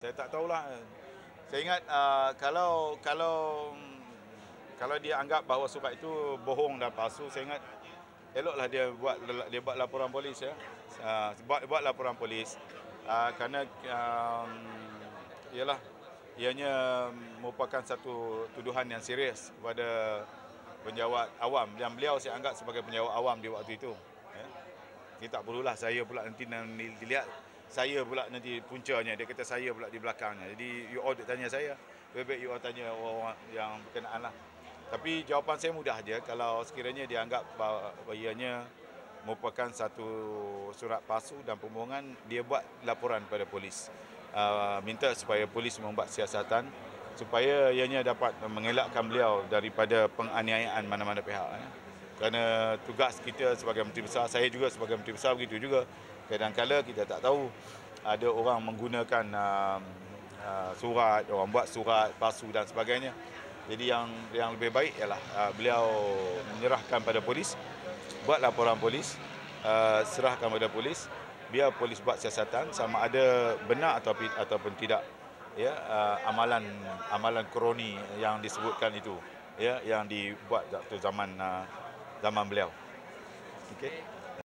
Saya tak tahulah. Saya ingat kalau dia anggap bahawa surat itu bohong dan palsu, saya ingat eloklah dia buat laporan polis ya. Buat laporan polis kerana ialah ianya merupakan satu tuduhan yang serius kepada penjawat awam yang beliau saya anggap sebagai penjawat awam di waktu itu ya. Dia tak perlulah saya pula nanti dilihat saya pula nanti puncanya, dia kata saya pula di belakangnya. Jadi you all tanya saya, lebih baik you all tanya orang yang berkenaan lah. Tapi jawapan saya mudah je, kalau sekiranya dia anggap bahawa ianya merupakan satu surat palsu dan pembohongan, dia buat laporan pada polis. Minta supaya polis membuat siasatan supaya ianya dapat mengelakkan beliau daripada penganiayaan mana-mana pihak. Kerana tugas kita sebagai Menteri Besar, saya juga sebagai Menteri Besar begitu juga. Kadang-kadang kita tak tahu ada orang menggunakan surat, orang buat surat palsu dan sebagainya. Jadi yang lebih baik ialah beliau menyerahkan pada polis, buat laporan polis, serahkan pada polis, biar polis buat siasatan sama ada benar ataupun tidak ya amalan kroni yang disebutkan itu ya, yang dibuat waktu zaman beliau. Okey.